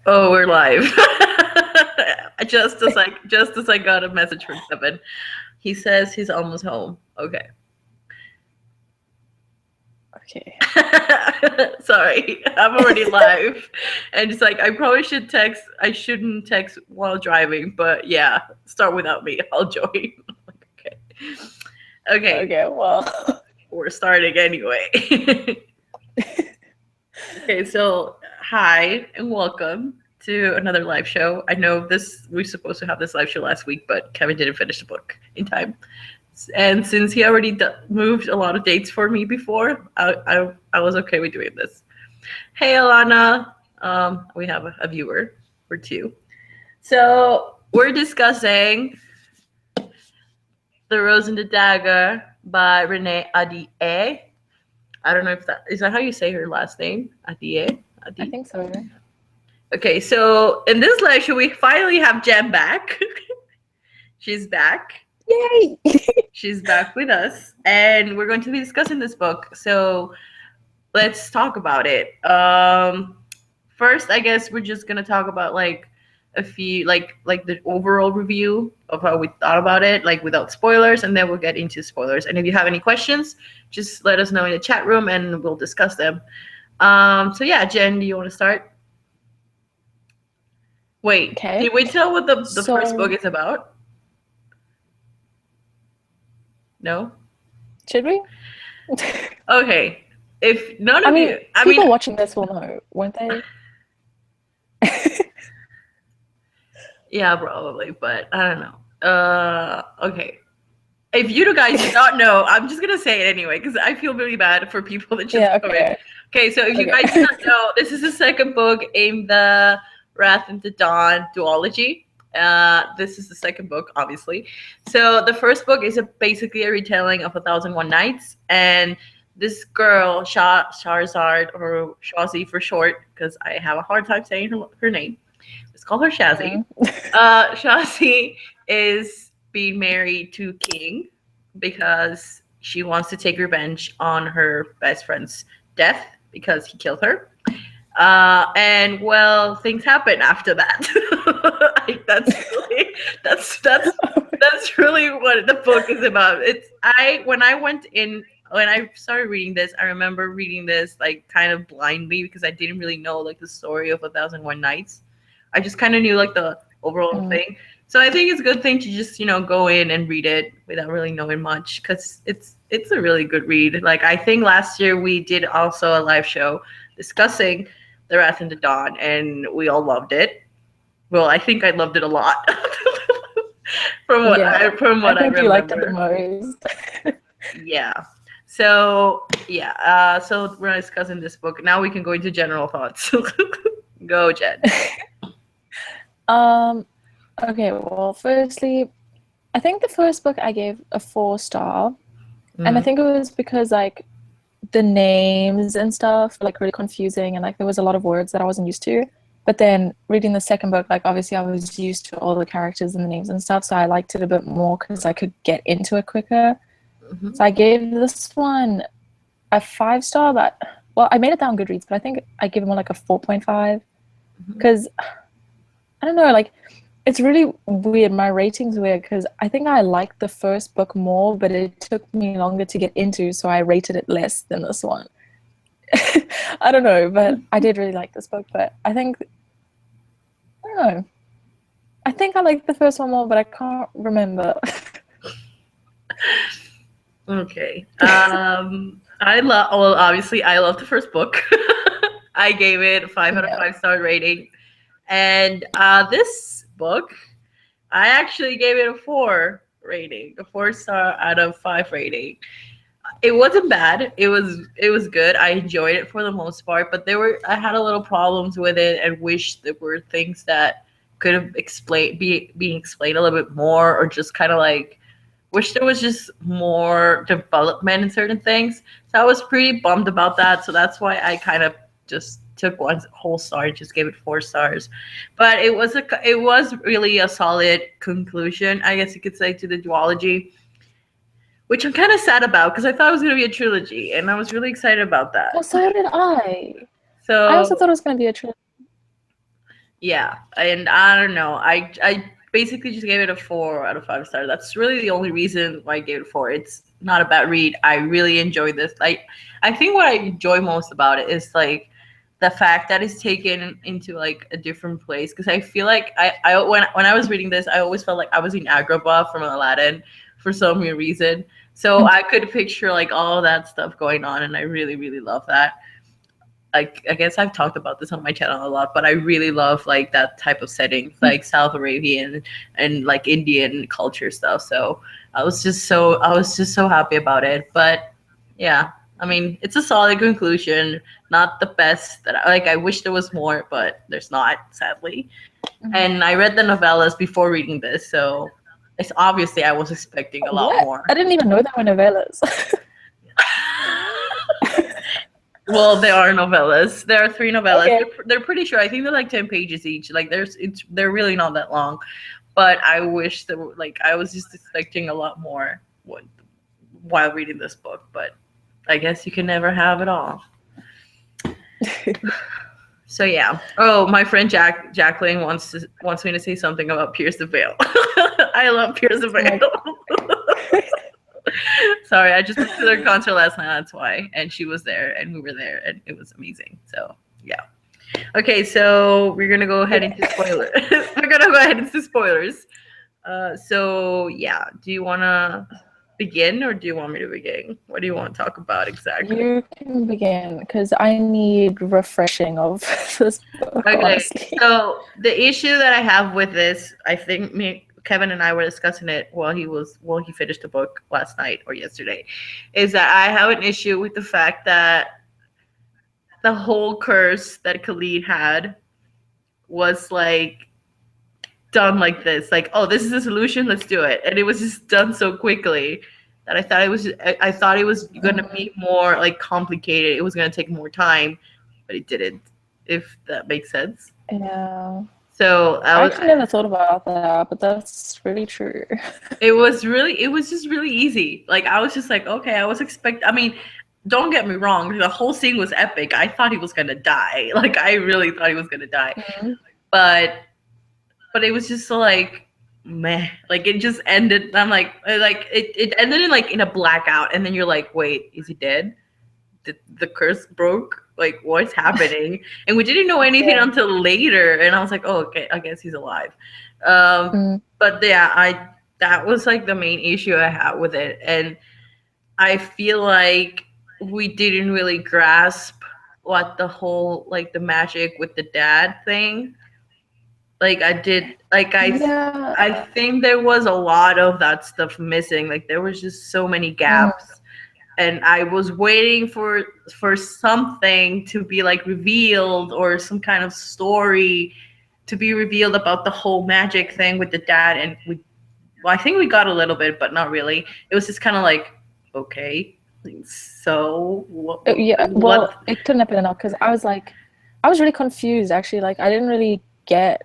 Oh, we're live. just as I got a message from Kevin. He says he's almost home. Okay. Okay. Sorry, I'm already live. And it's like I shouldn't text while driving, but yeah, start without me. I'll join. Okay. Okay, Okay, well. we're starting anyway. Okay, so hi and welcome to another live show. I know this we were supposed to have this live show last week, but Kevin didn't finish the book in time. And since he already moved a lot of dates for me before, I was okay with doing this. Hey, Alana. We have a viewer or two. So we're discussing The Rose and the Dagger by Renee Adie. I don't know if that is that how you say her last name, Adie. I Adie. think so. Okay, so in this live show, we finally have Jen back. She's back. Yay! She's back with us, and we're going to be discussing this book. So let's talk about it. First, I guess we're just gonna talk about like a few, like the overall review of how we thought about it, like without spoilers, and then we'll get into spoilers. And if you have any questions, just let us know in the chat room, and we'll discuss them. So yeah, Jen, do you want to start? Wait, Okay. did we tell what the first book is about? No? Should we? Okay. If none of you, people watching this will know, won't they? Yeah, probably, but I don't know. Okay. If you guys do not know, I'm just gonna say it anyway because I feel really bad for people that just come in. Okay, so if you guys do not know, this is the second book in the Wrath and the Dawn duology. This is the second book, obviously. So the first book is basically a retelling of 1001 Nights, and this girl, Shahrazad, or Shazi for short, because I have a hard time saying her name. Let's call her Shazi. Shazi is being married to King because she wants to take revenge on her best friend's death because he killed her. And well, things happen after that. That's really what the book is about. When I started reading this, I remember reading this like kind of blindly because I didn't really know like the story of 1001 Nights. I just kind of knew like the overall thing. So I think it's a good thing to just go in and read it without really knowing much because it's a really good read. Like I think last year we did also a live show discussing The Wrath and the Dawn, and we all loved it. Well, I think I loved it a lot. from what I remember. You liked it the most. Yeah. So yeah. So we're discussing this book. Now we can go into general thoughts. Go, Jen. Okay, well, firstly, I think the first book I gave a 4-star, and I think it was because like the names and stuff were like really confusing, and like there was a lot of words that I wasn't used to. But then reading the second book, like obviously I was used to all the characters and the names and stuff, so I liked it a bit more because I could get into it quicker. So I gave this one a 5-star, but well, I made it down Goodreads, but I think I gave it more like a 4.5 because I don't know, like it's really weird. My rating's weird because I think I liked the first book more, but it took me longer to get into, so I rated it less than this one. I don't know, but I did really like this book, but I don't know. I think I liked the first one more, but I can't remember. Okay. Obviously I love the first book. I gave it a 5 out of 5-star rating. And this book, I actually gave it a 4 rating, a 4-star out of 5 rating. It wasn't bad. It was good. I enjoyed it for the most part, but I had a little problems with it and wish there were things that could have being explained a little bit more, or just kind of like wish there was just more development in certain things. So I was pretty bummed about that. So that's why I kind of just took one whole star and just gave it 4 stars. But it was really a solid conclusion, I guess you could say, to the duology, which I'm kind of sad about because I thought it was going to be a trilogy, and I was really excited about that. Well, so did I. So I also thought it was going to be a trilogy. Yeah, and I don't know. I basically just gave it a 4 out of 5 stars. That's really the only reason why I gave it a 4. It's not a bad read. I really enjoyed this. Like, I think what I enjoy most about it is like the fact that it's taken into like a different place. Because I feel like I when I was reading this, I always felt like I was in Agrabah from Aladdin for some weird reason. So I could picture like all that stuff going on, and I really really love that. Like, I guess I've talked about this on my channel a lot, but I really love like that type of setting, like South Arabian and like Indian culture stuff. So I was just so happy about it. But yeah, I mean, it's a solid conclusion. Not the best that like I wish there was more, but there's not, sadly. And I read the novellas before reading this, so it's obviously I was expecting a lot What? more. I didn't even know there were novellas. Well, there are novellas. There are 3 novellas. Okay. They're pretty sure. I think they're like 10 pages each. Like they're really not that long. But I wish that like I was just expecting a lot more while reading this book. But I guess you can never have it all. So yeah. Oh, my friend Jacqueline wants me to say something about Pierce the Veil. I love Pierce the Veil. Sorry, I just went to their concert last night. That's why, and she was there, and we were there, and it was amazing. So yeah. Okay, so we're gonna go ahead into spoilers. We're gonna go ahead into spoilers. So yeah, do you wanna begin, or do you want me to begin? What do you want to talk about exactly? You can begin because I need refreshing of this book, Okay, honestly. so the issue that I have with this, I think Kevin and I were discussing it while he finished the book last night or yesterday, is that I have an issue with the fact that the whole curse that Khalid had was like done like this, like, oh, this is the solution, let's do it, and it was just done so quickly that I thought it was gonna be more like complicated. It was gonna take more time, but it didn't. If that makes sense. Yeah. So I actually never thought about that, but that's really true. it was just really easy. Like I was just like, okay, I mean, don't get me wrong, the whole scene was epic. I thought he was gonna die. Like I really thought he was gonna die. Mm-hmm. But it was just so like meh. Like it just ended. I'm like it ended in like in a blackout, and then you're like, wait, is he dead? Did the curse broke? Like what's happening? And we didn't know anything until later, and I was like, oh, okay, I guess he's alive. But yeah, that was like the main issue I had with it, and I feel like we didn't really grasp what the whole like the magic with the dad thing. Like I did, like Yeah. I think there was a lot of that stuff missing. Like there was just so many gaps, and I was waiting for something to be like revealed or some kind of story to be revealed about the whole magic thing with the dad. And well, I think we got a little bit, but not really. It was just kind of like, okay, so what? Yeah. Well, it couldn't have been enough because I was really confused actually. Like I didn't really get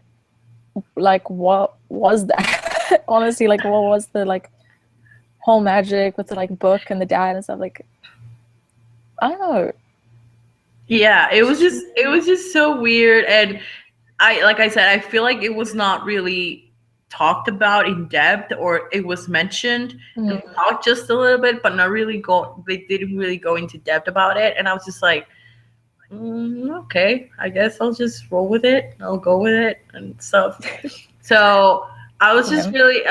like what was that. Honestly, like what was the like whole magic with the like book and the dad and stuff. Like I don't know. Yeah, it was just so weird. And like I said, I feel like it was not really talked about in depth, or it was mentioned and talked just a little bit, but not really they didn't really go into depth about it. And I was just like, okay, I guess I'll just roll with it. I'll go with it and stuff. So I was just really,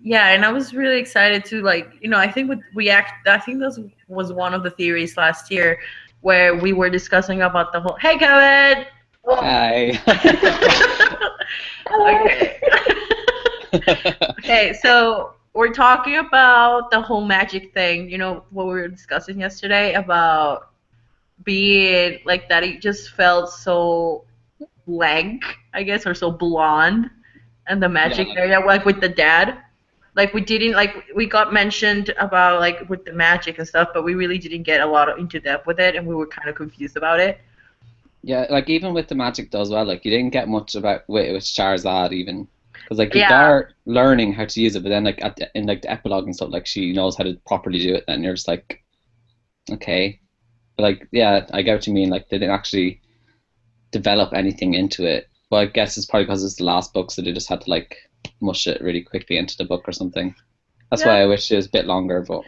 yeah, and I was really excited to like, I think I think this was one of the theories last year where we were discussing about the whole. Hey, Kevin. Hi. Okay. Okay, so we're talking about the whole magic thing. You know what we were discussing yesterday about being like that. It just felt so blank, I guess, or so blonde, and the magic area, like with the dad. Like we didn't we got mentioned about like with the magic and stuff, but we really didn't get a lot into depth with it, and we were kind of confused about it. Yeah, like even with the magic though as well, like you didn't get much about with Charizard even, because like you start learning how to use it, but then like in like the epilogue and stuff, like she knows how to properly do it, and you're just like, okay, but like yeah, I get what you mean. Like they didn't actually develop anything into it, But I guess it's probably because it's the last book, so they just had to like mush it really quickly into the book or something. That's why I wish it was a bit longer, but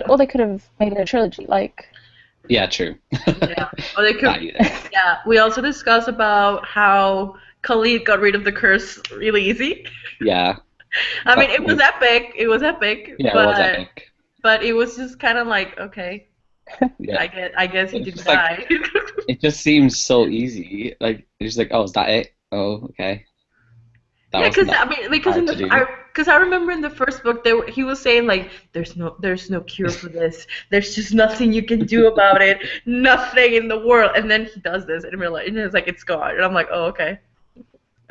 or they could have made it a trilogy, like. Yeah, true. Yeah. Or they could. Yeah. We also discussed about how Khalid got rid of the curse really easy. Yeah. I mean, it was epic. It was epic. Yeah, but, it was epic. But it was just kind of like, okay. Yeah. I guess he didn't die. Like, it just seems so easy. Like it's just like, oh, is that it? Oh, okay. Yeah, because I remember in the first book he was saying like there's no cure for this. There's just nothing you can do about it. Nothing in the world. And then he does this, and it's like it's gone. And I'm like, oh, okay.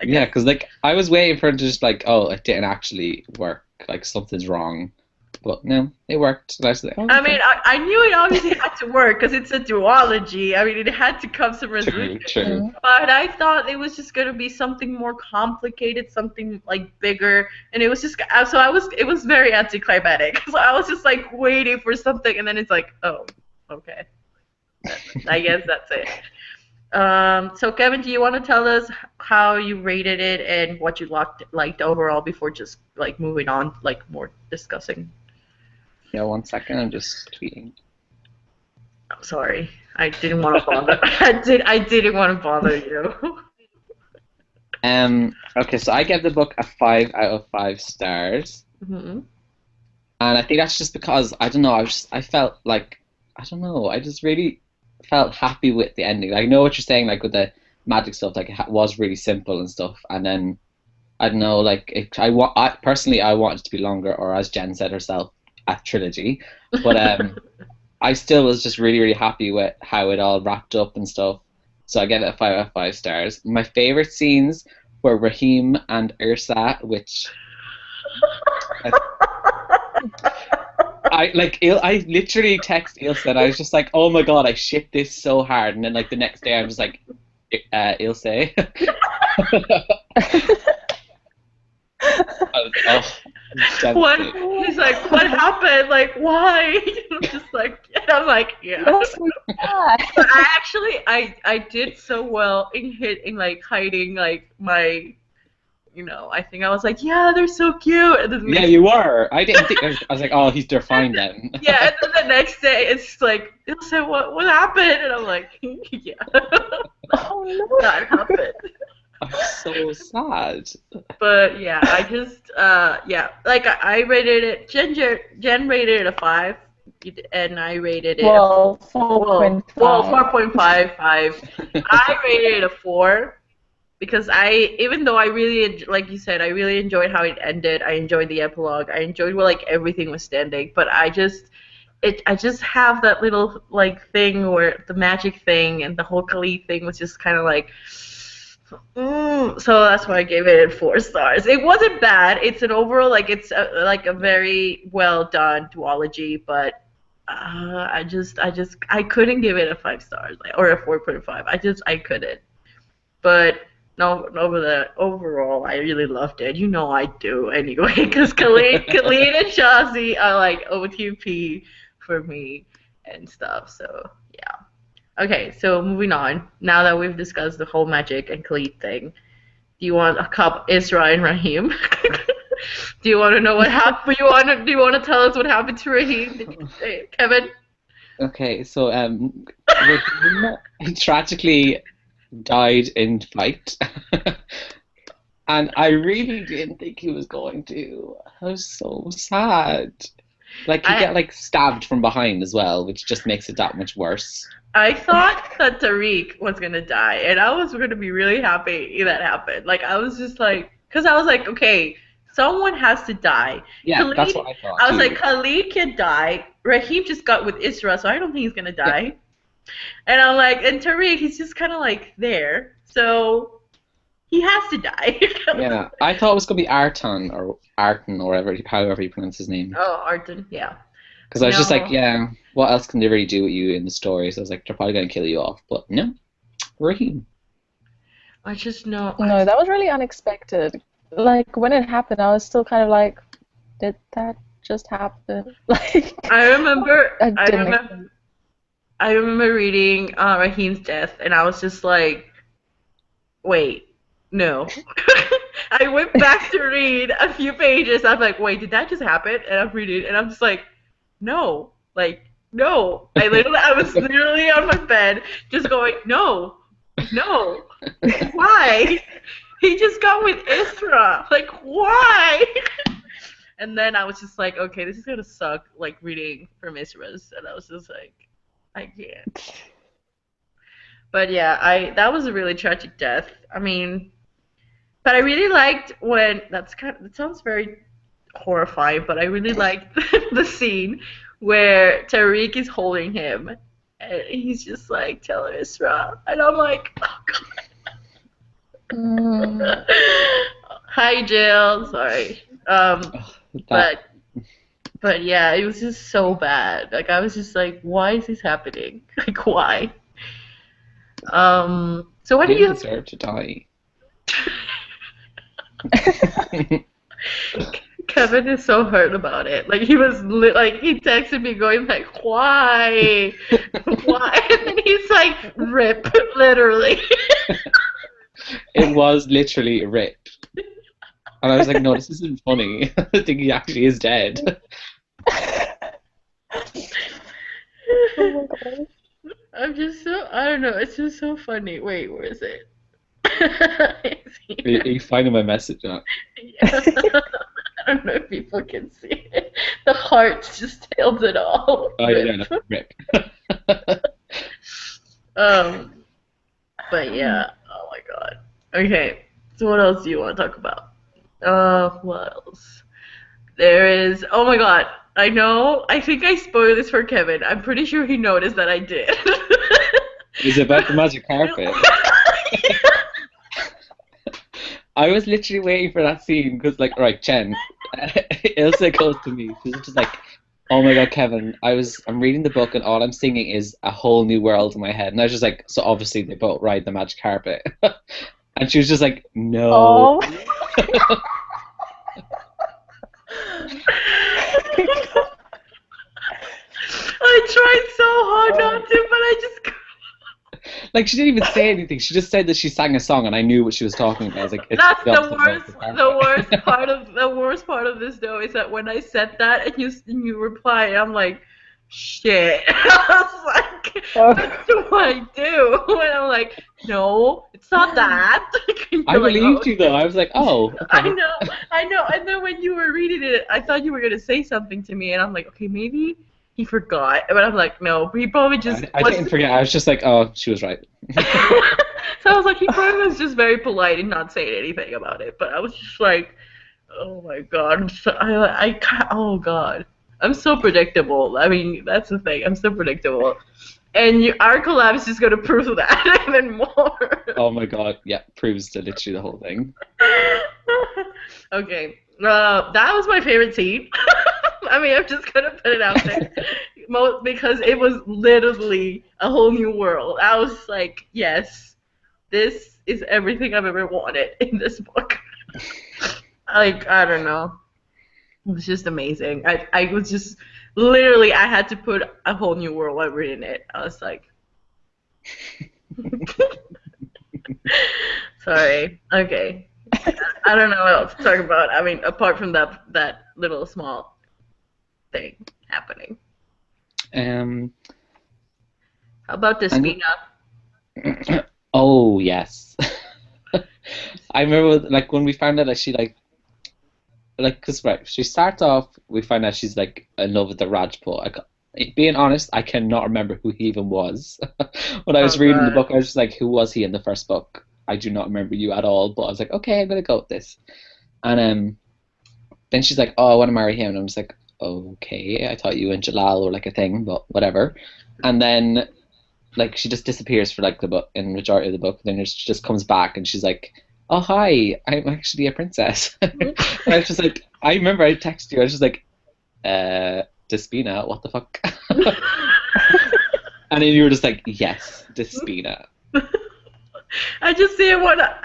Yeah, because like I was waiting for it to just like, oh, it didn't actually work. Like something's wrong. But no, it worked. I mean, I knew it obviously had to work because it's a duology. I mean, it had to come some resolution. True. But I thought it was just going to be something more complicated, something like bigger. And it was just, it was very anticlimactic. So I was just like waiting for something, and then it's like, oh, okay. I guess that's it. So Kevin, do you want to tell us how you rated it and what you liked overall before just like moving on, like more discussing? Yeah, 1 second. I'm just tweeting. I'm sorry. I didn't want to bother. I didn't want to bother you. Okay, so I gave the book a 5 out of 5 stars. Mm-hmm. And I think that's just because I don't know. I felt like I just really felt happy with the ending. I know what you're saying, like with the magic stuff. Like it was really simple and stuff. And then I don't know. Like I personally wanted it to be longer, or as Jen said herself, a trilogy. But I still was just really, really happy with how it all wrapped up and stuff. So I give it a 5 out of 5 stars. My favorite scenes were Raheem and Ursa, which I literally text Ilse and I was just like, oh my god, I shit this so hard. And then like the next day I'm just like, Ilse. He's like, what happened? Like, why? I'm just like, and I'm like, yeah. But I did so well in like hiding like my, I think I was like, yeah, they're so cute. And then you were. I didn't think. I was like, oh, he's defined them. Yeah, and then the next day it's like, he'll say, what happened? And I'm like, yeah. Oh no, that happened. I'm so sad. But yeah, I just like I rated it. Jen rated it a 5, and I rated it 4.5. 4.55. I rated it a 4 because even though I really, like you said, I really enjoyed how it ended. I enjoyed the epilogue. I enjoyed where like everything was standing. But I just have that little like thing where the magic thing and the whole Khalid thing was just kind of like. So that's why I gave it 4 stars. It wasn't bad. It's an overall it's like a very well done duology, but I couldn't give it a 5 stars or a 4.5. I couldn't. But no, overall, I really loved it. I do anyway, because Khalid and Shazi are like OTP for me and stuff. So yeah. Okay, so moving on. Now that we've discussed the whole magic and Khalid thing, do you want a cup Isra and Raheem? Do you want to know what happened? Do you want to tell us what happened to Raheem, Kevin? Okay, so Raheem tragically died in fight, and I really didn't think he was going to. I was so sad. Like he got like stabbed from behind as well, which just makes it that much worse. I thought that Tariq was gonna die, and I was gonna be really happy that happened. Like I was just like, because I was like, okay, someone has to die. Yeah, Khalid, that's what I thought. I was like, Khalid can die. Raheem just got with Isra, so I don't think he's gonna die. Yeah. And I'm like, and Tariq, he's just kind of like there, so he has to die. Yeah, I thought it was gonna be Arton or however you pronounce his name. Oh, Arton, yeah. Because I was just like, yeah, what else can they really do with you in the story? So I was like, they're probably going to kill you off. But no, Raheem. I just know. No, that was really unexpected. Like, when it happened, I was still kind of like, did that just happen? Like, I remember reading Raheem's death, and I was just like, wait, no. I went back to read a few pages. I'm like, wait, did that just happen? And I'm reading, and I'm just like, no, like, no. I was literally on my bed, just going, no, no, why? He just got with Isra, like, why? And then I was just like, okay, this is gonna suck, like reading from Isra's, and I was just like, I can't. But yeah, that was a really tragic death. I mean, but I really liked when that sounds very horrifying, but I really liked the scene where Tariq is holding him, and he's just like, tell Isra, and I'm like, oh god. Hi, Jill. Sorry. But yeah, it was just so bad. Like I was just like, why is this happening? Like why? So what do you deserve to die? Kevin is so hurt about it. Like he was like he texted me going like, why? Why? And then he's like, rip, literally. It was literally a rip. And I was like, no, this isn't funny. I think he actually is dead. Oh my god. I'm just so, I don't know, it's just so funny. Wait, where is it? Are you finding my message now? Yeah. I don't know if people can see it. The heart just tails it all. Oh yeah, no, rip. But yeah, oh my god. Okay, so what else do you want to talk about? What else? There is, oh my god, I know, I think I spoiled this for Kevin. I'm pretty sure he noticed that I did. Is it about the magic carpet? I was literally waiting for that scene because, like, right, Chen, Ilse goes to me. She's just like, "Oh my god, Kevin, I'm reading the book and all I'm singing is A Whole New World in my head." And I was just like, "So obviously they both ride the magic carpet." And she was just like, "No." Oh. I tried so hard not to, but I just couldn't. Like she didn't even say anything. She just said that she sang a song, and I knew what she was talking about. I was like, That's the worst. The worst part of this though is that when I said that and you reply, I'm like, shit. I was like, what do I do? And I'm like, no, it's not that. I believed you though. I was like, oh. Okay. I know. And then when you were reading it, I thought you were gonna say something to me, and I'm like, okay, maybe he forgot. But I'm like, no, he probably just. I didn't forget. I was just like, oh, she was right. So I was like, he probably was just very polite and not saying anything about it. But I was just like, oh my god, I can't, oh god, I'm so predictable. I mean, that's the thing. I'm so predictable. And our collab is just going to prove that even more. Oh my god, yeah, proves literally the whole thing. Okay, that was my favorite scene. I mean, I'm just going to put it out there. Because it was literally a whole new world. I was like, yes, this is everything I've ever wanted in this book. Like, I don't know. It was just amazing. I was just, literally, I had to put a whole new world while reading it. I was like, sorry. Okay. I don't know what else to talk about. I mean, apart from that little small thing happening. How about Despina? Oh, yes. I remember, like, when we found out that she, because, right, she starts off, we find out she's, like, in love with the Rajput. Being honest, I cannot remember who he even was. When I was reading the book, I was just like, who was he in the first book? I do not remember you at all, but I was like, okay, I'm going to go with this. And then she's like, oh, I want to marry him. And I'm just like, okay, I thought you and Jalal were, like, a thing, but whatever. And then, like, she just disappears for, like, the book, in the majority of the book. And then she just comes back, and she's like, oh, hi, I'm actually a princess. And I was just like, I remember I texted you, I was just like, Despina, what the fuck? And then you were just like, yes, Despina. I just didn't want to,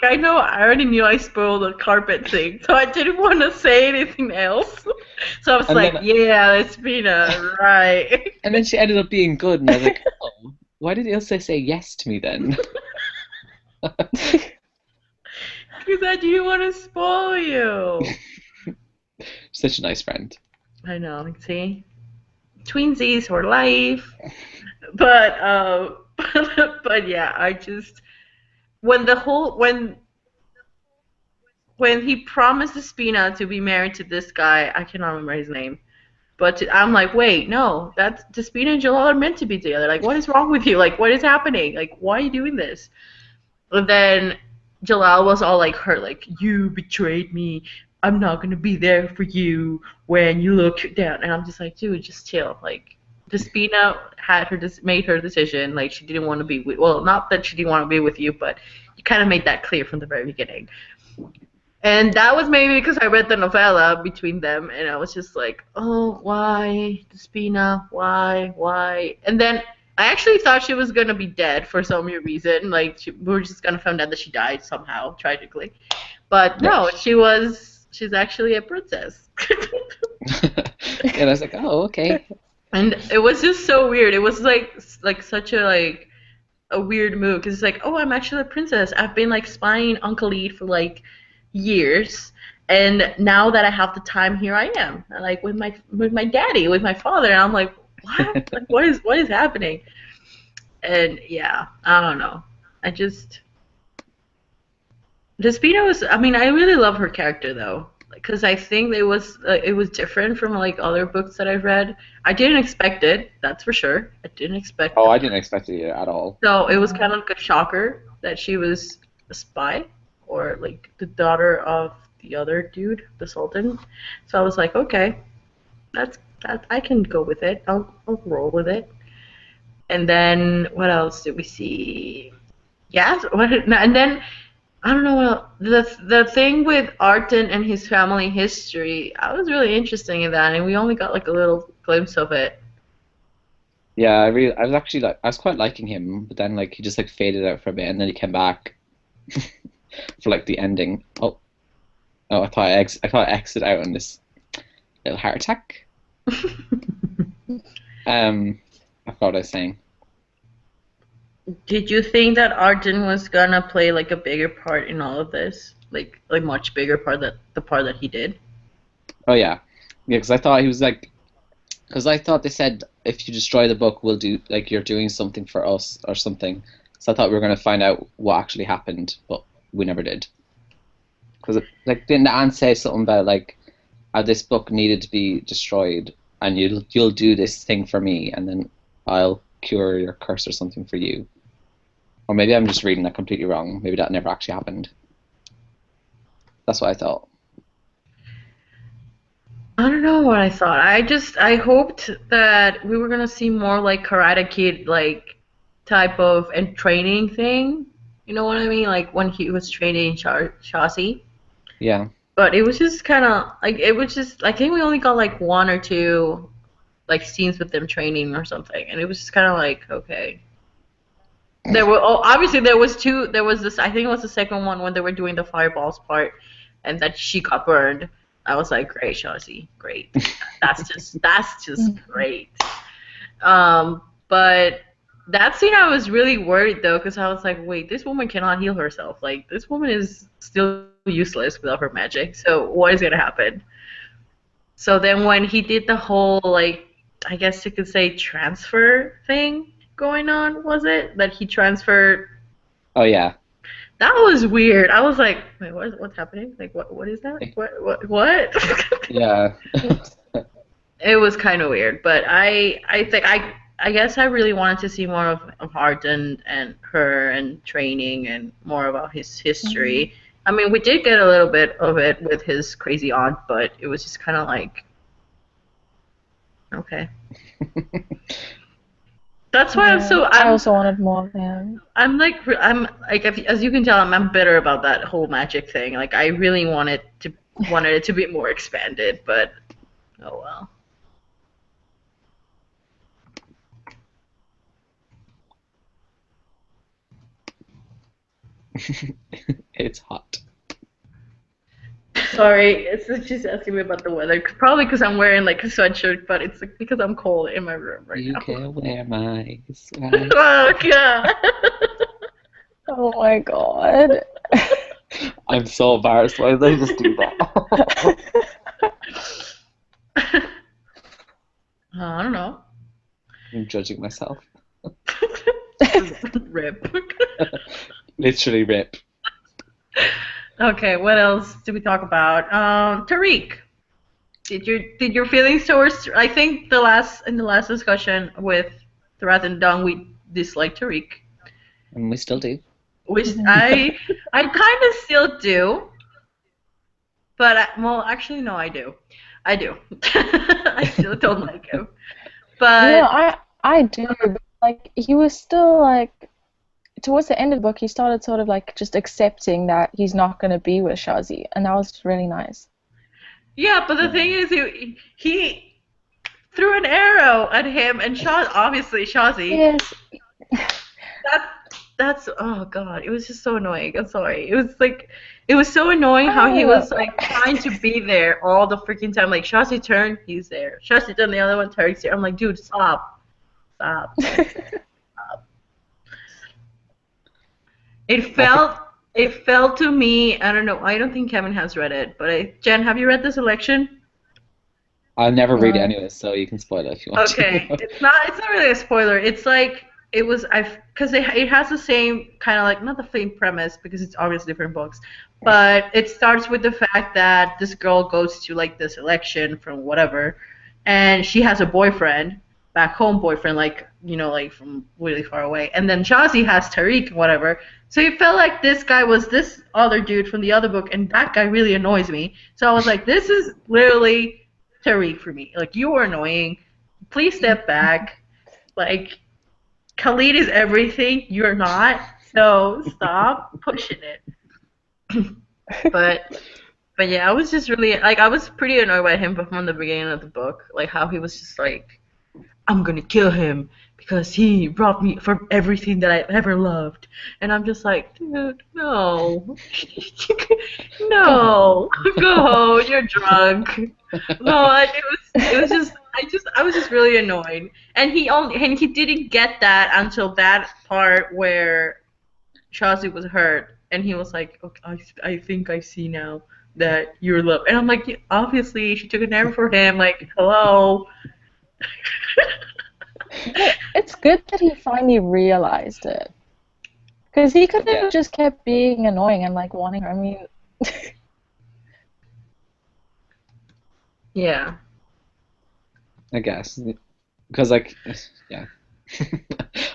I know I already knew I spoiled the carpet thing, so I didn't want to say anything else. So I was like, yeah, Despina, right. And then she ended up being good, and I was like, oh, why did Ilse say yes to me then? Because I didn't want to spoil you. Such a nice friend. I know. See, twinsies for life. But but yeah, I just when the whole when he promised Despina to be married to this guy, I cannot remember his name. But I'm like, wait, no, that's Despina and Jalal are meant to be together. Like, what is wrong with you? Like, what is happening? Like, why are you doing this? And then Jalal was all like hurt, like, you betrayed me. I'm not gonna be there for you when you look down. And I'm just like, dude, just chill. Like, Despina had made her decision. Like, she didn't want to be with. Well, not that she didn't want to be with you, but you kind of made that clear from the very beginning. And that was maybe because I read the novella between them, and I was just like, oh, why, Despina, why? And then I actually thought she was gonna be dead for some reason. Like, we were just gonna find out that she died somehow, tragically. But no, she's actually a princess. And I was like, oh, okay. And it was just so weird. It was like such a weird move, because it's like, oh, I'm actually a princess. I've been like spying Uncle Eid for like years, and now that I have the time, here I am, like with my daddy, with my father, and I'm like, what? Like, what is happening? And yeah, I don't know. I just Despina was. I mean, I really love her character though, because I think it was different from like other books that I've read. I didn't expect it. That's for sure. I didn't expect. Oh, I didn't expect it at all. So it was kind of like a shocker that she was a spy, or like the daughter of the other dude, the Sultan. So I was like, okay, that I can go with it. I'll roll with it. And then what else did we see? Yeah, and then I don't know. The thing with Arden and his family history, I was really interested in that, and we only got like a little glimpse of it. Yeah, I was actually like, I was quite liking him, but then like he just like faded out for a bit, and then he came back for like the ending. Oh, I thought I exited out on this little heart attack. I forgot what I was saying. Did you think that Arden was gonna play like a bigger part in all of this, like much bigger part the part that he did? Oh yeah, because I thought he was like, because I thought they said if you destroy the book, we'll do like you're doing something for us or something. So I thought we were gonna find out what actually happened, but we never did. Because like didn't Anne say something about like how this book needed to be destroyed, and you'll do this thing for me, and then I'll cure your curse or something for you. Or maybe I'm just reading that completely wrong. Maybe that never actually happened. That's what I thought. I don't know what I thought. I hoped that we were gonna see more like Karate Kid like type of and training thing. You know what I mean? Like when he was training Chaucy. Yeah. But it was just kind of like I think we only got like one or two like scenes with them training or something, and it was just kind of like, okay. Obviously there was two. There was this. I think it was the second one when they were doing the fireballs part, and that she got burned. I was like, great, Shazi, great. That's just great. But that scene, I was really worried though, because I was like, wait, this woman cannot heal herself. Like, this woman is still useless without her magic. So what is gonna happen? So then when he did the whole like, I guess you could say transfer thing going on, was it that he transferred? Oh yeah. That was weird. I was like, wait, what's happening? Like, what is that? What? Yeah. It was kind of weird, but I think I guess I really wanted to see more of Hart and her and training and more about his history. Mm-hmm. I mean, we did get a little bit of it with his crazy aunt, but it was just kind of like, okay. That's why I also wanted more of him. I'm like, as you can tell, I'm bitter about that whole magic thing. Like, I really wanted it to be more expanded, but oh well. It's hot. Sorry, it's just asking me about the weather. Probably because I'm wearing like a sweatshirt, but it's like because I'm cold in my room right now. You can wear my sweater. Oh god. Oh my god. I'm so embarrassed. Why did they just do that? I don't know. I'm judging myself. Rip. Literally rip. Okay, what else did we talk about? Tariq. Did your feelings towards? I think in the last discussion with Thrath and Dung, we disliked Tariq, And we still do. which I kind of still do, but well, actually no, I do. I still don't like him, but No, I do. But, like, he was still like, towards the end of the book, he started sort of like just accepting that he's not going to be with Shazi, and that was really nice. yeah, but the thing is, he threw an arrow at him, and obviously Shazi. Yes. That's oh god, it was just so annoying. I'm sorry. It was so annoying how he was like trying to be there all the freaking time. Like Shazi turned, he's there. Shazi done the other one, Tariq's there. I'm like, dude, stop. Stop. It felt to me, I don't know, I don't think Kevin has read it, but Jen, have you read this election? I'll never read it anyway, so you can spoil it if you want Okay. to. It's not really a spoiler. It's like because it has the same kind of like, not the same premise because it's obviously different books, but it starts with the fact that this girl goes to like this election from whatever, and she has a boyfriend, back home boyfriend, like, you know, like from really far away, and then Shazi has Tariq, whatever. So it felt like this guy was this other dude from the other book, and that guy really annoys me. So I was like, this is literally Tariq for me. Like, you are annoying. Please step back. Like, Khalid is everything. You're not. So stop pushing it. but yeah, I was just really like, I was pretty annoyed by him from the beginning of the book. Like how he was just like, I'm gonna kill him because he robbed me from everything that I've ever loved. And I'm just like, dude, no. No. Go, you're drunk. No, it was just I was just really annoyed. And he didn't get that until that part where Shazi was hurt and he was like, okay, I think I see now that you're loved. And I'm like, obviously she took an arrow for him, like, hello. It's good that he finally realized it. Because he could have just kept being annoying and like wanting her. I mean, yeah. I guess. Because, like, yeah.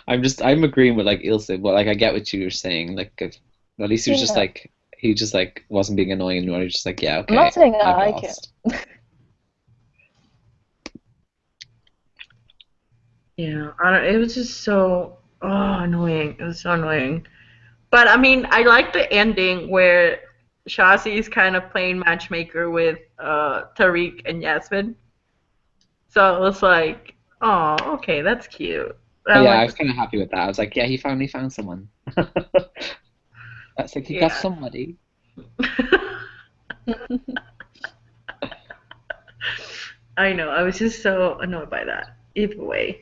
I'm agreeing with, like, Ilse, but, like, I get what you were saying. Like, at least he was just, like, he just, like, wasn't being annoying anymore. He was just like, yeah, okay. I'm not saying I I've like lost. it. Yeah, it was just so annoying. It was so annoying. But I mean, I like the ending where Shazi is kind of playing matchmaker with Tariq and Yasmin. So it was like, oh, okay, that's cute. But yeah, I was kind of happy with that. I was like, yeah, he finally found someone. That's like, he got somebody. I know. I was just so annoyed by that. Either way.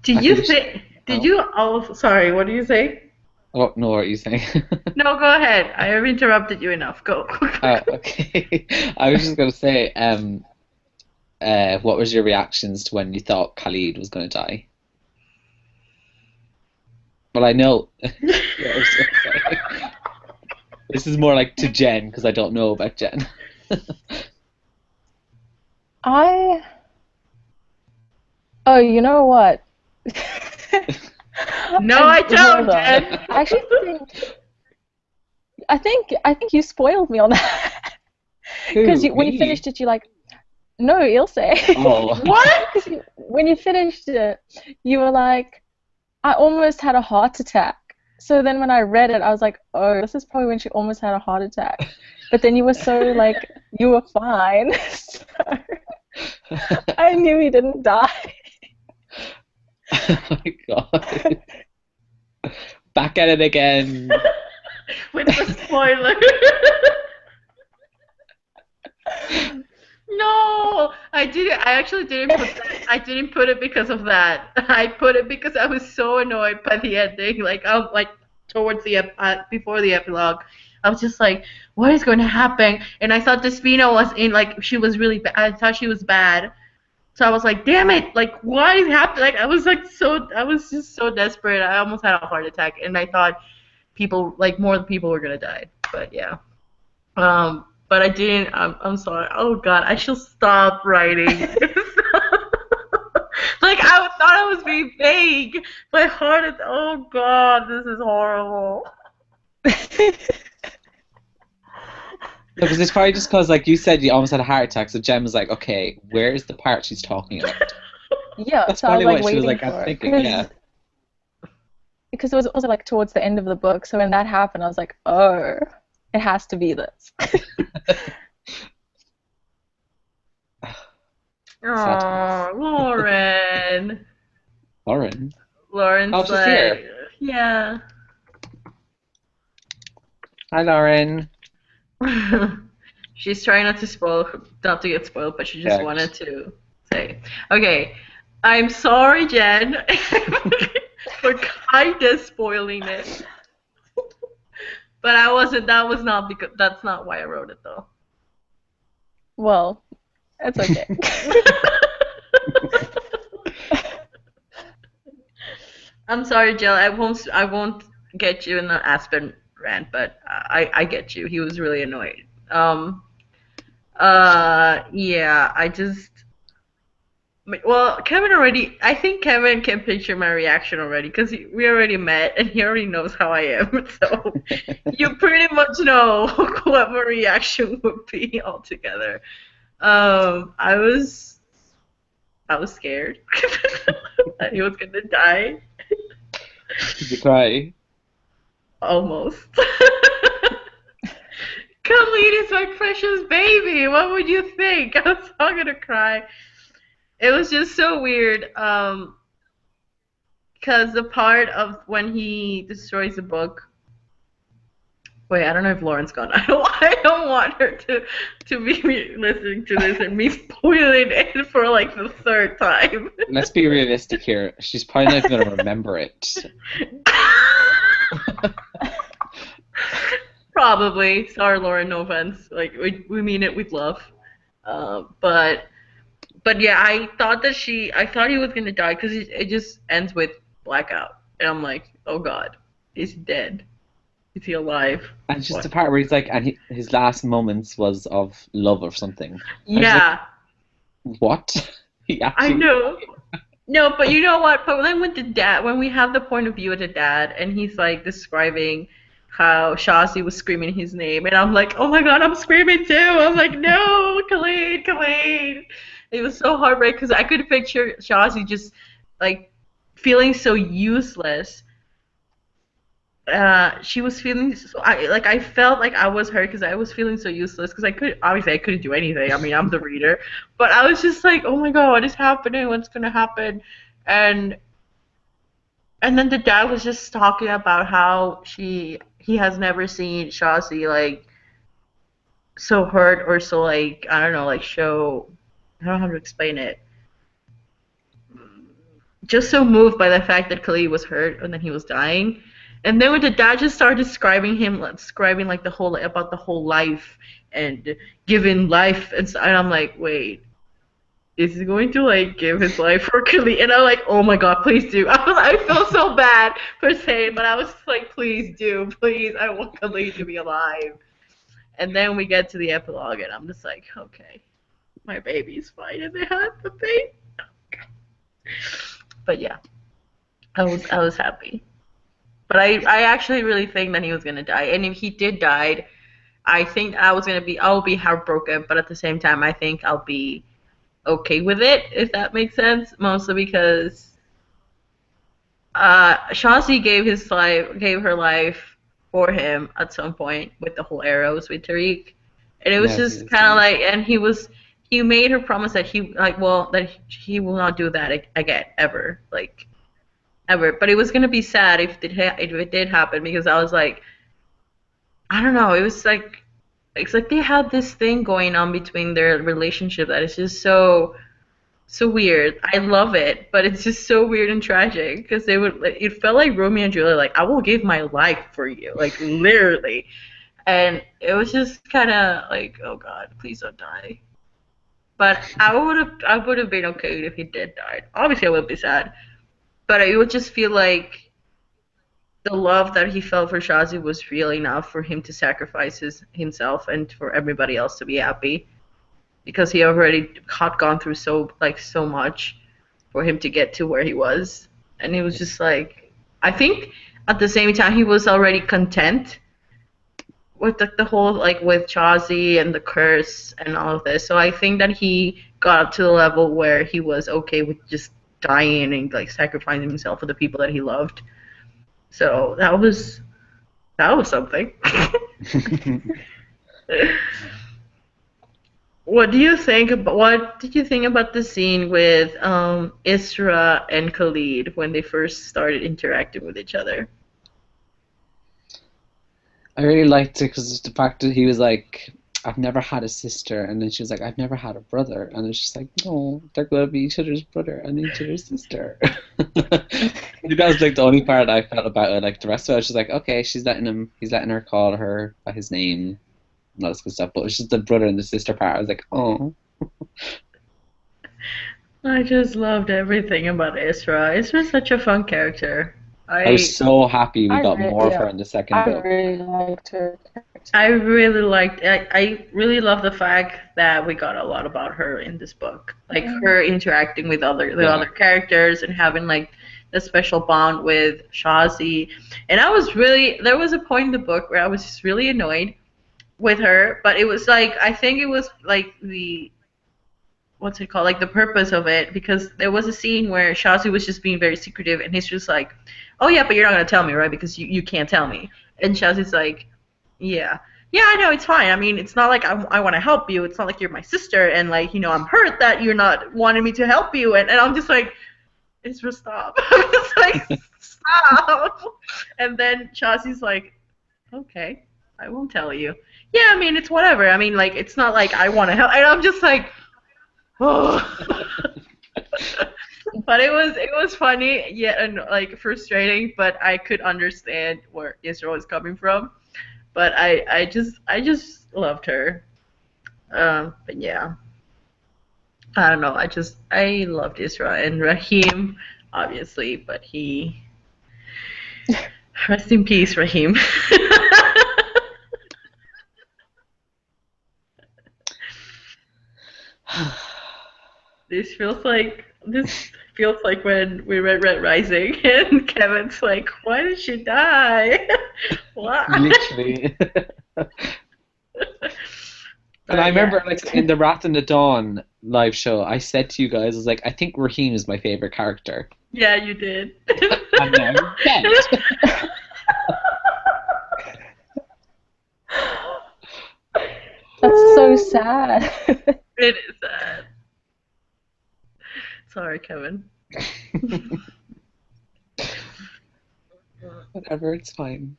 Did you think? Did you? Oh, sorry. What do you say? Oh no, what are you saying? No, go ahead. I have interrupted you enough. Go. Oh, okay. I was just gonna say, what was your reactions to when you thought Khalid was gonna die? Well, I know. This is more like to Jen because I don't know about Jen. Oh, you know what? No, I don't, Jen. I think you spoiled me on that. Because when you finished it, you're like, no, Ilse. Oh. What? When you finished it, you were like, I almost had a heart attack. So then when I read it, I was like, oh, this is probably when she almost had a heart attack. But then you were so like, you were fine. So I knew he didn't die. Oh my god. Back at it again. With the spoiler. No, I didn't. I actually didn't put that. I didn't put it because of that. I put it because I was so annoyed by the ending. Like, towards the before the epilogue, I was just like, what is going to happen? And I thought Despina was in, like, she was really bad. I thought she was bad. So I was like, damn it, like, what is happening? Like, I was just so desperate. I almost had a heart attack, and I thought more people were gonna die. But yeah. But I didn't. I'm sorry. Oh God, I should stop writing. Like, I thought I was being vague. My heart is. Oh God, this is horrible. No, because it's probably just because, like you said, you almost had a heart attack. So Jem was like, "Okay, where's the part she's talking about?" Yeah, That's so I probably was like what she was waiting like for thinking. it. Yeah. Because it was also like towards the end of the book, so when that happened, I was like, oh, it has to be this. Oh, Lauren. Lauren. Lauren's Oh, she's like, here. yeah. Hi, Lauren. She's trying not to get spoiled, but she just wanted to say, okay, I'm sorry, Jen, for kind of spoiling it. But I wasn't. That's not why I wrote it, though. Well, it's okay. I'm sorry, Jill. I won't get you in the Aspen rant, but I get you. He was really annoyed. Yeah, well, I think Kevin can picture my reaction already, because we already met, and he already knows how I am, so you pretty much know what my reaction would be altogether. I was scared that he was gonna die. Did you cry? Almost. Khalid is my precious baby. What would you think? I was all gonna cry. It was just so weird. Because the part of when he destroys the book. Wait, I don't know if Lauren's gone. I don't want her to be listening to this and me spoiling it for like the third time. Let's be realistic here. She's probably not going to remember it. Probably. Sorry, Lauren. No offense. Like, we mean it with love. But yeah, I thought he was gonna die, because it just ends with blackout, and I'm like, oh God, he's dead. Is he alive? And it's just the part where he's like, and his last moments was of love or something. Yeah. Like, what? I know. No, but you know what? But then when we have the point of view of the dad, and he's like describing how Shazi was screaming his name, and I'm like, oh my God, I'm screaming too. I'm like, no, Khalid. It was so heartbreaking, because I could picture Shazi just like feeling so useless. She was feeling I felt like I was her, because I was feeling so useless, because I couldn't do anything. I mean, I'm the reader, but I was just like, oh my God, what is happening? What's gonna happen? And then the dad was just talking about how he has never seen Shazi like so hurt, or so, like, I don't know, like, I don't know how to explain it. Just so moved by the fact that Khalid was hurt and then he was dying. And then when the dad just started describing like about the whole life and giving life, and I'm like, wait, is he going to like give his life for Khalid? And I'm like, oh my God, please do. I feel so bad for saying, but I was just like, please do, please, I want Khalid to be alive. And then we get to the epilogue, and I'm just like, okay, my baby's fine, and they had the baby. But yeah, I was happy. But I actually really think that he was gonna die, and if he did die, I think I'll be heartbroken, but at the same time, I think I'll be okay with it, if that makes sense. Mostly because Shazi gave her life for him at some point with the whole arrows with Tariq, and it was just kind of like, and he made her promise that that he will not do that again ever, like. Ever, but it was gonna be sad if it did happen, because I was like, I don't know, it's like they had this thing going on between their relationship that is just so So weird. I love it, but it's just so weird and tragic because they would. It felt like Romeo and Juliet. Like I will give my life for you, like literally. And it was just kind of like, oh God, please don't die. But I would have been okay if he did die. Obviously, I would be sad, but it would just feel like the love that he felt for Shazi was real enough for him to sacrifice himself and for everybody else to be happy because he already had gone through so much for him to get to where he was, and he was just like, I think at the same time he was already content with the whole like with Chazi and the curse and all of this. So I think that he got up to the level where he was okay with just dying and like sacrificing himself for the people that he loved. So that was something. What did you think about the scene with Isra and Khalid when they first started interacting with each other? I really liked it because the fact that he was like, I've never had a sister, and then she was like, I've never had a brother, and it's just like, no, they're going to be each other's brother and each other's sister. That was like the only part I felt about it. Like the rest of it, I was just like, okay, he's letting her call her by his name, and all this good stuff. But it's just the brother and the sister part. I was like, oh. I just loved everything about Isra. Isra's such a fun character. I was so happy we got more of her in the second book. I really liked her character. I really love the fact that we got a lot about her in this book. Like her interacting with other characters and having like the special bond with Shazi. And there was a point in the book where I was just really annoyed with her, but it was like, I think it was like what's it called? Like the purpose of it, because there was a scene where Shazi was just being very secretive and he's just like, oh yeah, but you're not going to tell me, right? Because you can't tell me. And Shazi's like, yeah, I know, it's fine. I mean, it's not like I want to help you. It's not like you're my sister, and like, I'm hurt that you're not wanting me to help you. And I'm just like, Isra, stop. I'm just like, stop. And then Shazi's like, okay, I won't tell you. Yeah, I mean, it's whatever. I mean, like, it's not like I want to help. And I'm just like, oh. But it was funny, yet and like frustrating. But I could understand where Israel was coming from. But I just loved her. But yeah, I don't know. I loved Israel and Rahim, obviously. But he rest in peace, Rahim. This feels like when we read Red Rising and Kevin's like, why did she die? Why? Literally. And I remember, like, in the Wrath in the Dawn live show, I said to you guys, I was like, I think Raheem is my favorite character. Yeah, you did. And now dead. That's so sad. It is sad. Sorry, Kevin. Whatever, it's fine.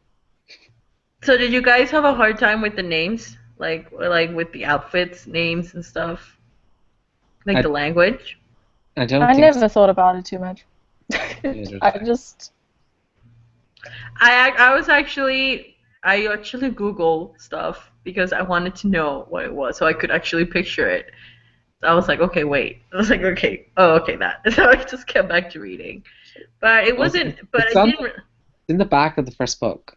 So did you guys have a hard time with the names? Like with the outfits, names and stuff? Like the language? I never thought about it too much. I actually Googled stuff because I wanted to know what it was so I could actually picture it. So I was like, okay, wait. I was like, okay, oh, okay, that. So I just kept back to reading. But it wasn't, but I didn't. In the back of the first book.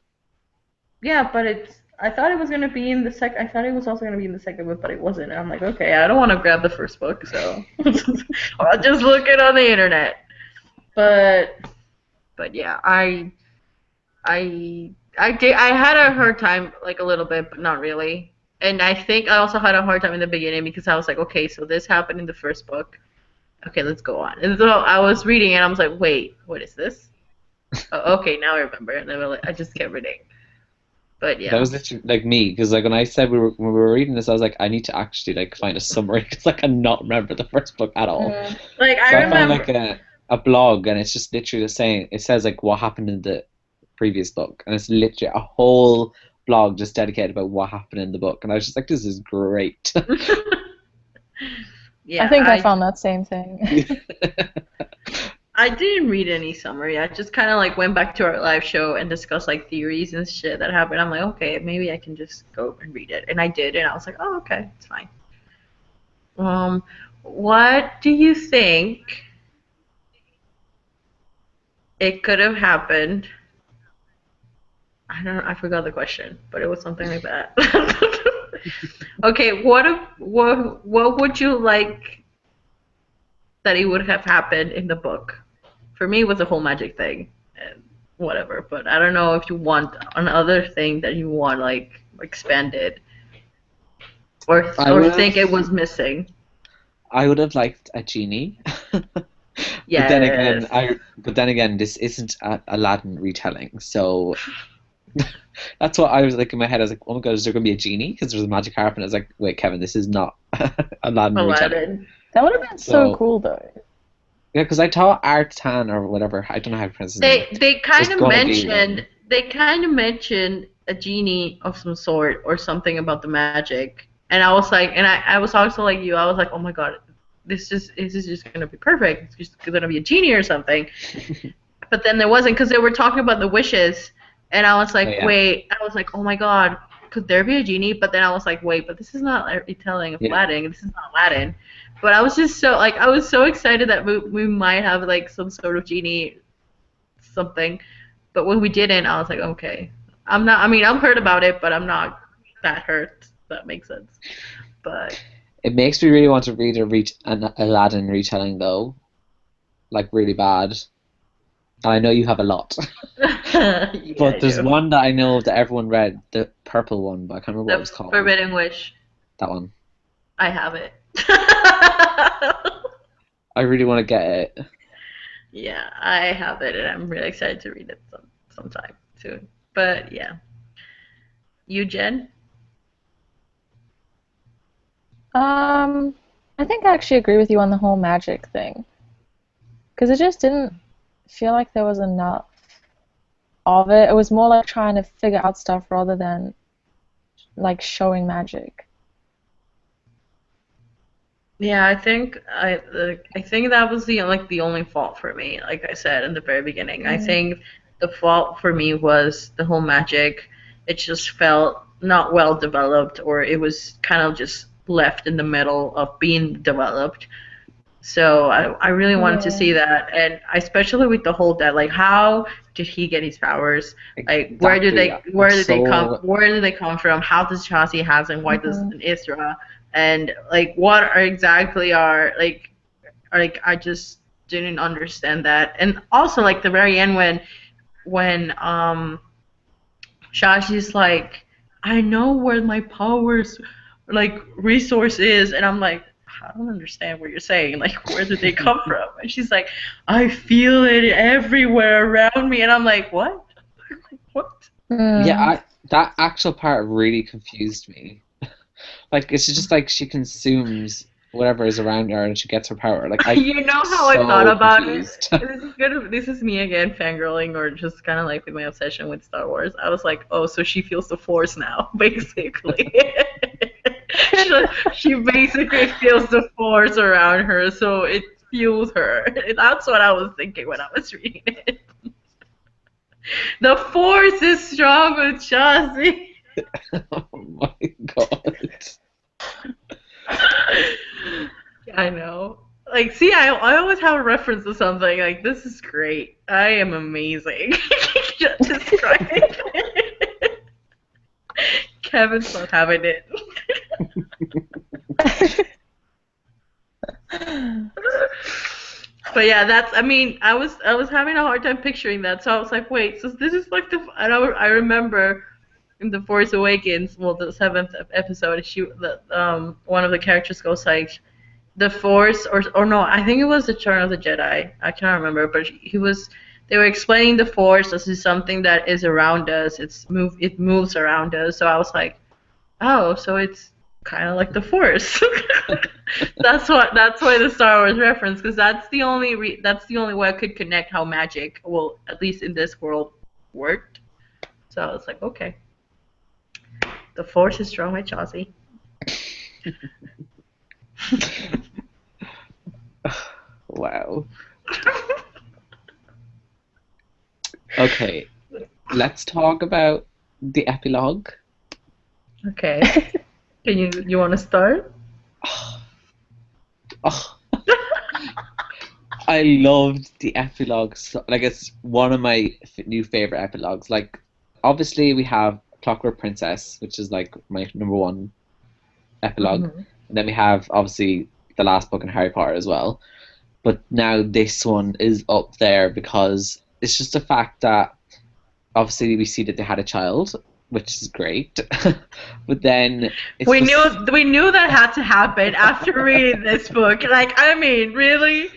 Yeah, but I thought it was going to be in the second, I thought it was also going to be in the second book, but it wasn't. And I'm like, okay, I don't want to grab the first book, so I'll just look it on the internet. But yeah, I had a hard time, like a little bit, but not really. And I think I also had a hard time in the beginning because I was like, okay, so this happened in the first book. Okay, let's go on. And so I was reading and I was like, wait, what is this? Oh, okay, now I remember. And then I just kept reading. But yeah. That was literally like me, because like when I said when we were reading this, I was like, I need to actually like find a summary because I cannot remember the first book at all. Like I remember found like a blog, and it's just literally the same. It says like what happened in the previous book, and it's literally a whole blog just dedicated about what happened in the book, and I was just like, this is great. Yeah, I think I found that same thing. I didn't read any summary. I just kind of like went back to our live show and discussed like theories and shit that happened. I'm like, okay, maybe I can just go and read it, and I did, and I was like, oh, okay, it's fine. What do you think it could have happened? I don't know. I forgot the question, but it was something like that. Okay, what would you like that it would have happened in the book? For me, it was the whole magic thing, and whatever. But I don't know if you want another thing that you want like expanded, or think it was missing. I would have liked a genie. Yeah. But then again, this isn't a Aladdin retelling, so that's what I was like in my head. I was like, oh my god, is there going to be a genie? Because there's a magic harp, and I was like, wait, Kevin, this is not Aladdin retelling. That would have been so cool, though. Yeah, because I thought Artan or whatever, I don't know how to pronounce his name. They kind of mentioned a genie of some sort or something about the magic, and I was like, and I was also like you, I was like, oh my god, this is just gonna be perfect. It's just gonna be a genie or something. But then there wasn't, because they were talking about the wishes, and I was like, wait, I was like, oh my god, could there be a genie? But then I was like, wait, but this is not a retelling of Aladdin. This is not Aladdin. But I was just so like, I was so excited that we might have like some sort of genie something. But when we didn't, I was like, okay, I'm not. I mean, I'm hurt about it, but I'm not that hurt. If that makes sense. But it makes me really want to read an Aladdin retelling though, like really bad. And I know you have a lot. But there's one that I know that everyone read, the purple one, but I can't remember what it was called. Forbidden Wish. That one. I have it. I really want to get it. Yeah, I have it, and I'm really excited to read it sometime soon. But yeah. You, Jen? I think I actually agree with you on the whole magic thing. Because it just didn't feel like there was enough of it. It was more like trying to figure out stuff rather than like showing magic. Yeah, I think that was the only fault for me. Like I said in the very beginning, I think the fault for me was the whole magic. It just felt not well developed, or it was kind of just left in the middle of being developed. So I really wanted to see that, and especially with the whole that like, how did he get his powers? Like Exactly. where did they come from? How does Chauncey has and why does Isra? And like what are exactly are like I just didn't understand that. And also like the very end when Shashi's like, I know where my powers like resource is, and I'm like, I don't understand what you're saying. Like, where did they come from? And she's like, I feel it everywhere around me, and I'm like, what? What? Yeah, that actual part really confused me. Like, it's just like she consumes whatever is around her and she gets her power. Like, you know how I thought about confused. It? This is me again fangirling, or just kind of like with my obsession with Star Wars. I was like, oh, so she feels the Force now, basically. She basically feels the Force around her, so it fuels her. That's what I was thinking when I was reading it. The Force is strong with Chauncey. Oh my god. I know. Like, see, I always have a reference to something. Like, this is great. I am amazing. Describing it. Kevin's not having it. But yeah, that's. I mean, I was having a hard time picturing that. So I was like, wait. So this is like the. I remember in The Force Awakens, well, the 7th episode, one of the characters goes like, the Force, or no, I think it was the Return of the Jedi. I can't remember, but they were explaining the Force as is something that is around us. It moves around us. So I was like, oh, so it's kind of like the Force. That's why the Star Wars reference, because that's the only way I could connect how magic, well, at least in this world, worked. So I was like, okay. The Force is strong with Chauncey. Wow. Okay, let's talk about the epilogue. Okay. You want to start? Oh, I loved the epilogue. So, like, it's one of my new favorite epilogues. Like, obviously, we have Clockwork Princess, which is like my number one epilogue. Mhm. And then we have obviously the last book in Harry Potter as well. But now this one is up there because it's just the fact that obviously we see that they had a child, which is great. But then it's We just knew that had to happen after reading this book. Like, I mean, really,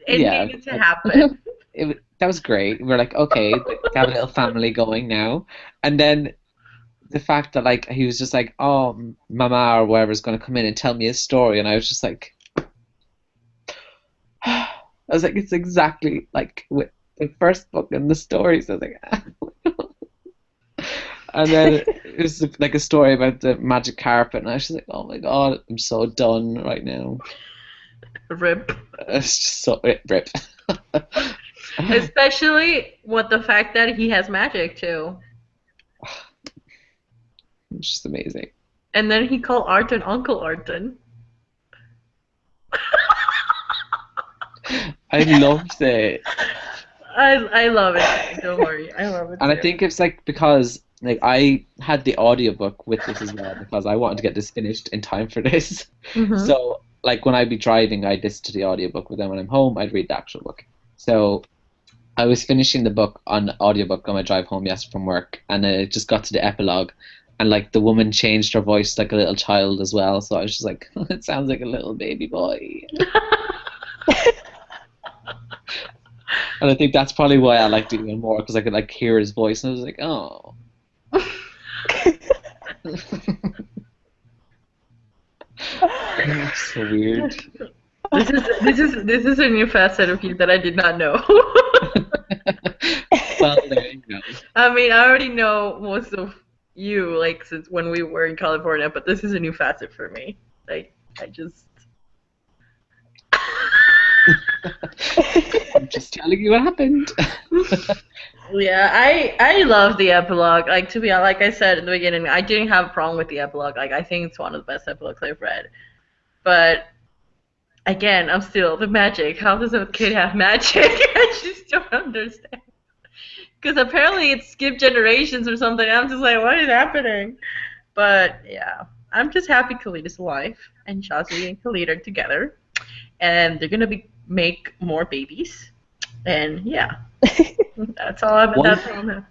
it yeah, needed to happen. that was great. We're like, okay, they have a little family going now. And then the fact that like he was just like, oh, Mama or whatever is going to come in and tell me a story, and I was just like, I was like, it's exactly like with the first book and the stories. I was like, and then it was like a story about the magic carpet, and I was just like, oh my god, I'm so done right now. Rip. It's just so rip. Especially with the fact that he has magic too. It's just amazing. And then he called Arton Uncle Arton. I loved it. I love it. Don't worry. I love it And too. I think it's like because like I had the audiobook with this as well because I wanted to get this finished in time for this. Mhm. So like when I'd be driving, I'd listen to the audiobook, but then when I'm home, I'd read the actual book. So I was finishing the book on audiobook on my drive home yesterday from work, and it just got to the epilogue, and like the woman changed her voice like a little child as well. So I was just like, it sounds like a little baby boy. And I think that's probably why I liked it even more because I could like hear his voice, and I was like, oh. So weird. This is a new facet of you that I did not know. Well, there you go. I mean, I already know most of you, like, since when we were in California, but this is a new facet for me. Like, I just... I'm just telling you what happened. Yeah, I love the epilogue. Like, to be honest, like I said in the beginning, I didn't have a problem with the epilogue. Like, I think it's one of the best epilogues I've read. But again, I'm still the magic. How does a kid have magic? I just don't understand. Because apparently it skipped generations or something. I'm just like, what is happening? But yeah, I'm just happy Khalid is alive and Shazi and Khalid are together, and they're gonna make more babies. And yeah, that's all I'm. That's all I'm.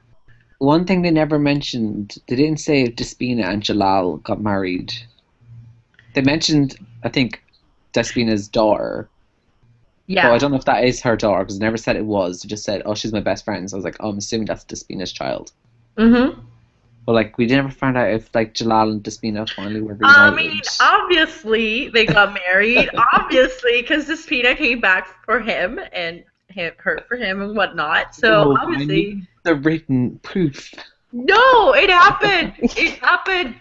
One thing they never mentioned, they didn't say if Despina and Jalal got married. They mentioned, I think, Despina's daughter. Yeah. So I don't know if that is her daughter because they never said it was. They just said, "Oh, she's my best friend." So I was like, "Oh, I'm assuming that's Despina's child." Mhm. But like, we never found out if like Jalal and Despina finally were I reunited. mean, obviously they got married. Obviously, because Despina came back for him and her for him and whatnot. So No, I obviously, need the written proof. no, it happened. It happened.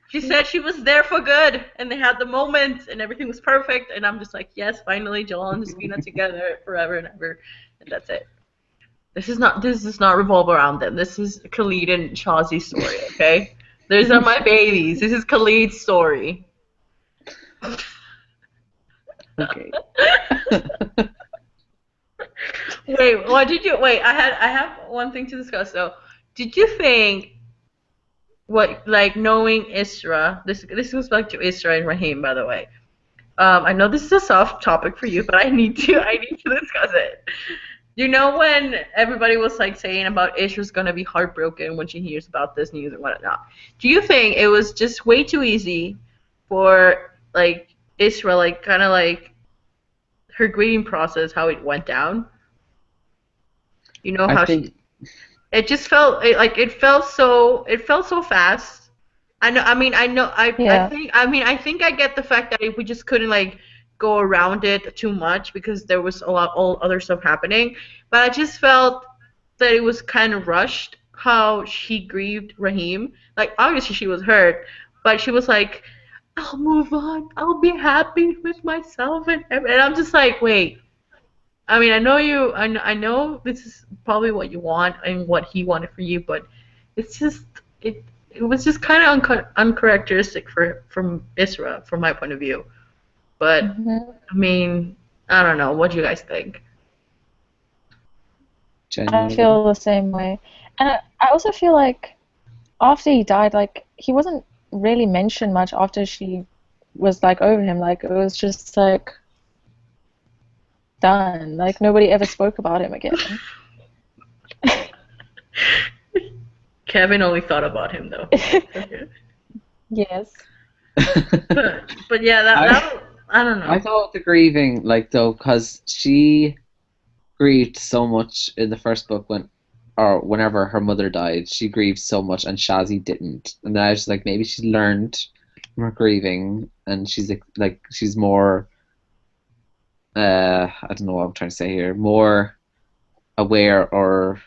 She said she was there for good, and they had the moment, and everything was perfect. And I'm just like, yes, finally, Joel and Despina together forever and ever, and that's it. This does not revolve around them. This is Khalid and Shazi's story, okay? Those are my babies. This is Khalid's story. Okay. Wait, what did you wait? I have one thing to discuss though. Did you think what like knowing Isra? This goes back to Isra and Raheem, by the way. I know this is a soft topic for you, but I need to discuss it. You know when everybody was like saying about Isra's gonna be heartbroken when she hears about this news and whatnot. Do you think it was just way too easy for like Isra, like kind of like her grieving process, how it went down? You know how I think it just felt it felt so fast. I know. I mean, I know. I Yeah. think. I mean, I think I get the fact that we just couldn't like go around it too much because there was a lot all other stuff happening. But I just felt that it was kind of rushed how she grieved Raheem. Like obviously she was hurt, but she was like, "I'll move on. I'll be happy with myself," and I'm just like, wait. I mean, I know you. I know this is probably what you want and what he wanted for you, but it's just it. It was just kind of uncharacteristic from Isra, from my point of view. But I mean, I don't know. What do you guys think? I feel the same way, and I also feel like after he died, like he wasn't really mentioned much after she was like over him. Like it was just like done. Like nobody ever spoke about him again. Kevin only thought about him though. Yes. But yeah, that I don't know. I thought the grieving, like though, because she grieved so much in the first book whenever her mother died, she grieved so much, and Shazi didn't. And then I was like, maybe she's learned from her grieving, and she's like she's more. I don't know what I'm trying to say here. More aware or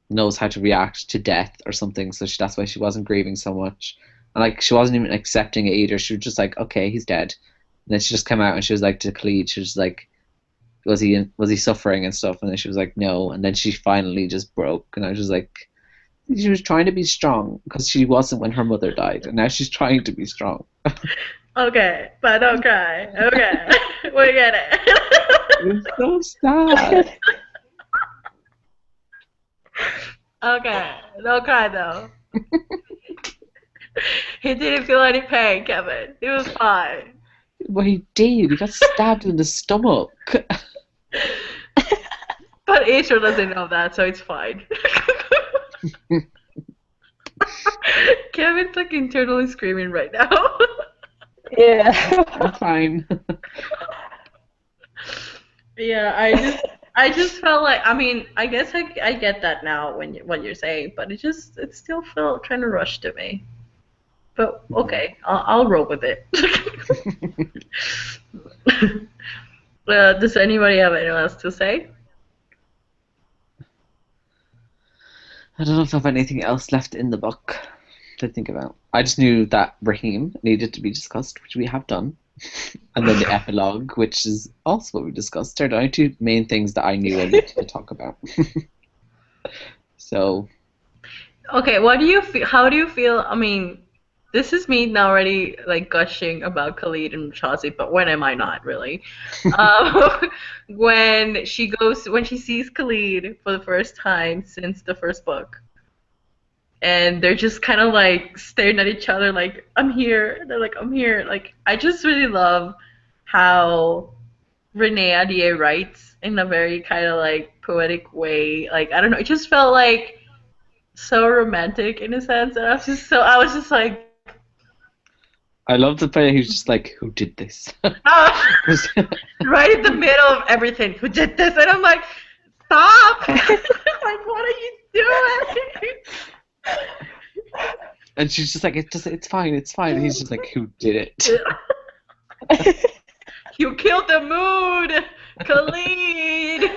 knows how to react to death or something. So that's why she wasn't grieving so much. And like she wasn't even accepting it either. She was just like, okay, he's dead. And then she just came out and she was like to Khalid, she was like, was he suffering and stuff? And then she was like, no. And then she finally just broke. And I was just like, she was trying to be strong because she wasn't when her mother died, and now she's trying to be strong. Okay, but don't cry. Okay, we get it. It's so sad. Okay, don't cry though. He didn't feel any pain, Kevin. He was fine. Well, he did. He got stabbed in the stomach. But Aisha doesn't know that, so it's fine. Kevin's like internally screaming right now. Yeah. I'm fine. Yeah, I just felt like, I mean, I guess I get that now what you're saying, but it still felt kind of rushed to me. But okay, I'll roll with it. Does anybody have anything else to say? I don't know if I have anything else left in the book to think about. I just knew that Raheem needed to be discussed, which we have done. And then the epilogue, which is also what we discussed. There are only two main things that I knew I needed to talk about. So. Okay, what do you feel? How do you feel? I mean, this is me now already like gushing about Khalid and Shazi, but when am I not really? When she sees Khalid for the first time since the first book, and they're just kind of like staring at each other like, I'm here. They're like, I'm here. Like, I just really love how Renee Adier writes in a very kind of like poetic way. Like, I don't know, it just felt like so romantic in a sense, and I was just like, I love the player who's just like, who did this? Right in the middle of everything, who did this? And I'm like, stop! Like, what are you doing? And she's just like, it's fine. And he's just like, who did it? You killed the mood, Khalid.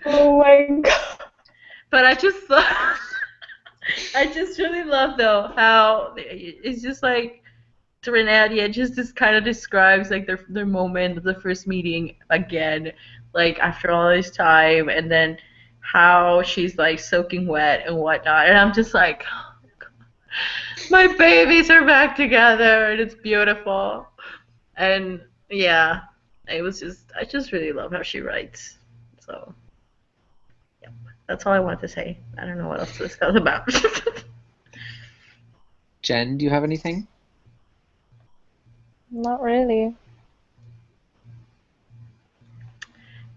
Oh my god. But I just really love though how it's just like Renee, it just kind of describes like their moment of the first meeting again, like after all this time, and then how she's like soaking wet and whatnot, and I'm just like, oh, my babies are back together, and it's beautiful, and yeah, I just really love how she writes, so yeah, that's all I want to say. I don't know what else to discuss about. Jen, do you have anything? Not really.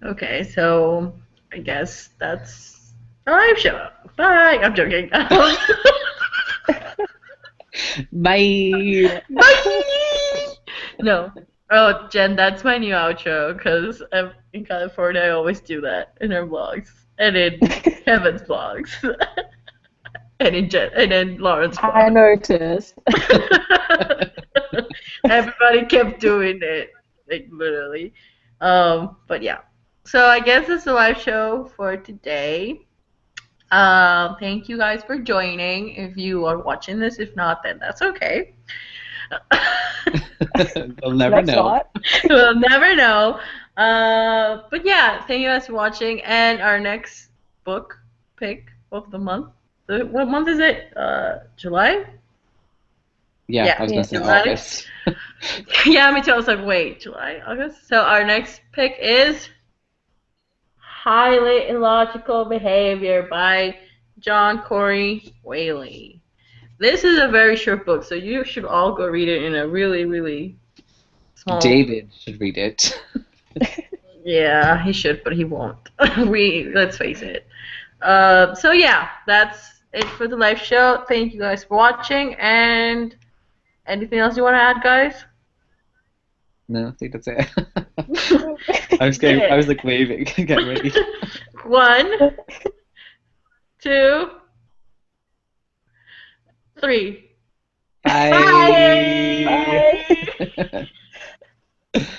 Okay, so I guess that's a live show. Bye. I'm joking. Bye. Bye. No. Oh, Jen, that's my new outro because in California I always do that in our vlogs and in Kevin's vlogs and in Lauren's vlogs. I noticed. Everybody kept doing it, like literally. But yeah. So I guess it's a live show for today. Thank you guys for joining. If you are watching this, if not, then that's okay. We'll never know. We'll never know. But yeah, thank you guys for watching. And our next book pick of the month. What month is it? July? Yeah, I was going to say July. August. Yeah, me too. I was like, wait, July, August? So our next pick is Highly Illogical Behavior by John Corey Whaley. This is a very short book, so you should all go read it in a really, really small... David should read it. Yeah, he should, but he won't. Let's face it. So yeah, that's it for the live show. Thank you guys for watching, and anything else you want to add, guys? No, I think that's it. I was like waving. Get ready. 1, 2, 3. Bye. Bye.